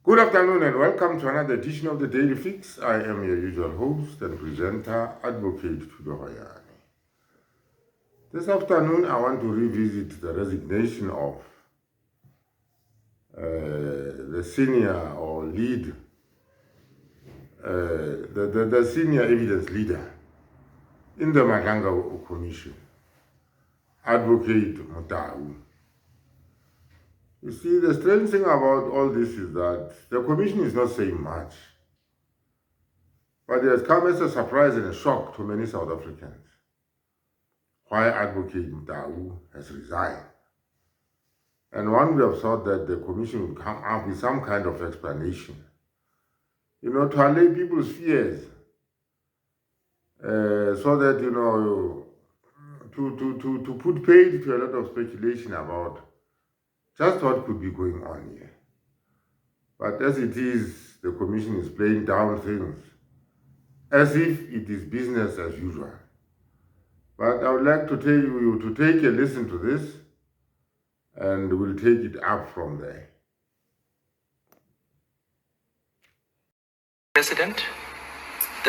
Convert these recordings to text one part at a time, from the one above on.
Good afternoon and welcome to another edition of the Daily Fix. I am your usual host and presenter, Advocate Tudohoyane. This afternoon, I want to revisit the resignation of the senior or lead, the senior evidence leader in the MOTAU Commission, Advocate MOTAU. You see, the strange thing about all this is that the Commission is not saying much, but it has come as a surprise and a shock to many South Africans why Advocate MOTAU has resigned. And one would have thought that the Commission would come up with some kind of explanation, to allay people's fears, so that, to put paid to a lot of speculation about just what could be going on here. But as it is, the Commission is playing down things as if it is business as usual. But I would like to tell you to take a listen to this, and we'll take it up from there. The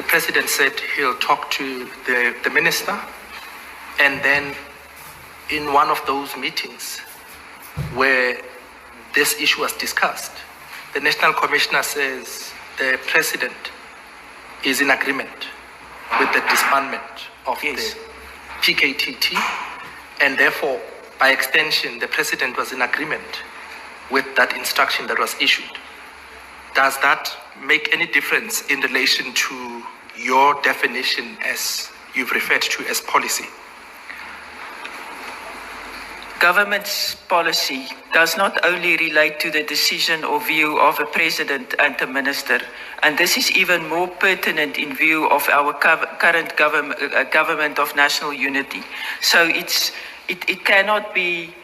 president said he'll talk to the minister, and then in one of those meetings where this issue was discussed, the National Commissioner says the president is in agreement with the disbandment of the PKTT, and therefore, by extension, the president was in agreement with that instruction that was issued. Does that make any difference in relation to your definition, as you've referred to, as policy? Government's policy does not only relate to the decision or view of a president and a minister, and this is even more pertinent in view of our current government of national unity. So it cannot be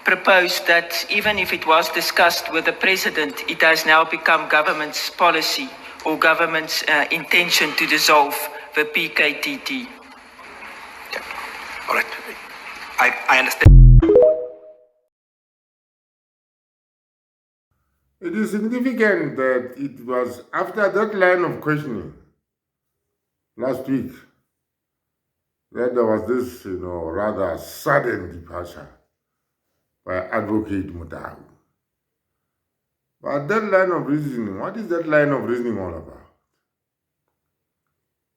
proposed that even if it was discussed with the president, it has now become government's policy or government's intention to dissolve the PKTT. All right, I understand. It is significant that it was after that line of questioning last week that there was this, rather sudden departure by Advocate MOTAU. But that line of reasoning, what is that line of reasoning all about?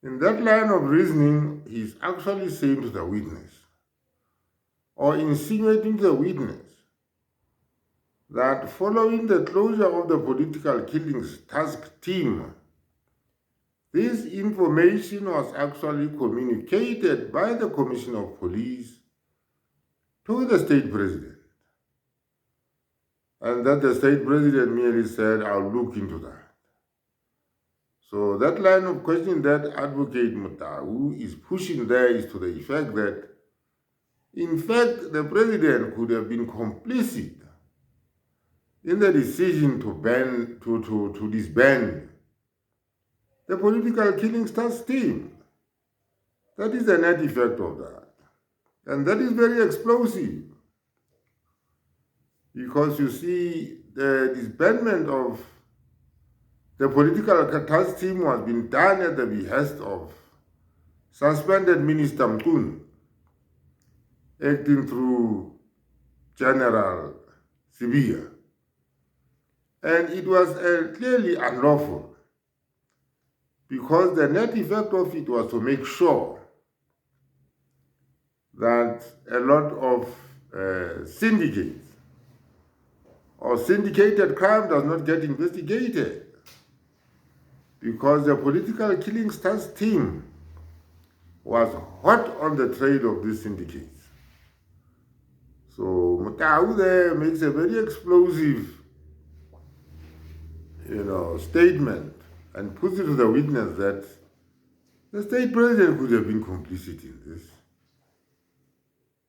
In that line of reasoning, he's actually saying to the witness, or insinuating to the witness, that following the closure of the political killings task team, this information was actually communicated by the Commissioner of Police to the state president. And that the state president merely said, I'll look into that. So that line of questioning that Advocate MOTAU is pushing there is to the effect that, in fact, the president could have been complicit in the decision to disband the political killings task team. That is the net effect of that. And that is very explosive. Because you see, the disbandment of the political task team was being done at the behest of suspended Minister Mkun, acting through General Sibia. And it was clearly unlawful, because the net effect of it was to make sure that a lot of syndicates or syndicated crime does not get investigated, because the political killings task team was hot on the trail of these syndicates. So MOTAU there makes a very explosive, statement, and puts it to the witness that the state president could have been complicit in this.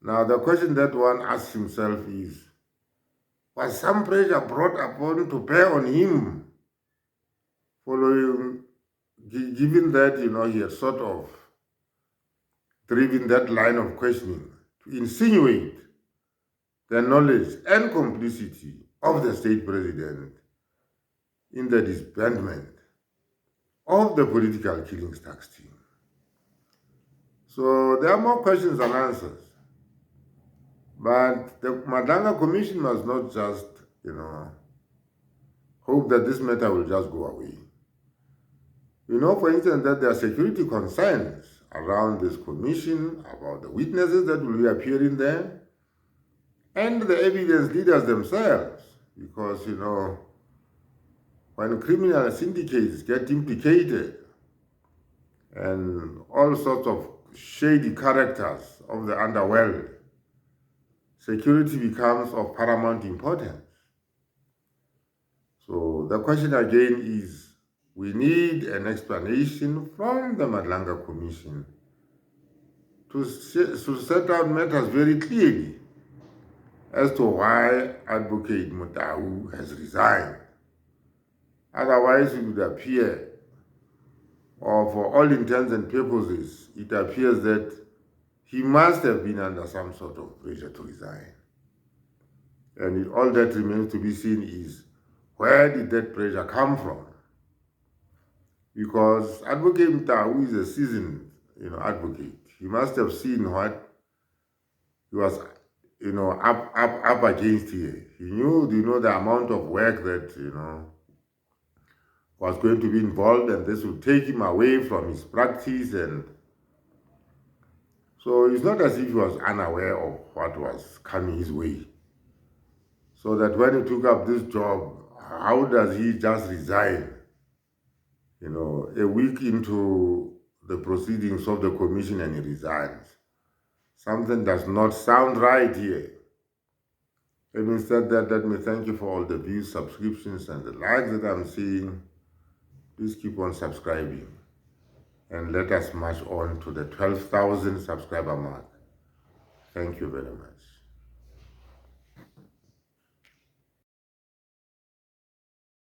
Now, the question that one asks himself is, was some pressure brought upon to bear on him, following, given that, he had sort of driven that line of questioning to insinuate the knowledge and complicity of the state president in the disbandment of the political killing stacks team. So there are more questions than answers. But the Madanga Commission must not just, hope that this matter will just go away. We know, for instance, that there are security concerns around this commission, about the witnesses that will be appearing there, and the evidence leaders themselves. Because, when criminal syndicates get implicated and all sorts of shady characters of the underworld, security becomes of paramount importance. So the question again is, we need an explanation from the Madlanga Commission to set out matters very clearly as to why Advocate MOTAU has resigned. Otherwise, it would appear, or for all intents and purposes, it appears that he must have been under some sort of pressure to resign. And all that remains to be seen is, where did that pressure come from? Because Advocate MOTAU is a seasoned, advocate. He must have seen what he was, up against here. He knew, the amount of work that, was going to be involved, and this would take him away from his practice. And so it's not as if he was unaware of what was coming his way. So that when he took up this job, how does he just resign, a week into the proceedings of the commission, and he resigns? Something does not sound right here. Having said that, let me thank you for all the views, subscriptions, and the likes that I'm seeing. Please keep on subscribing, and let us march on to the 12,000 subscriber mark. Thank you very much.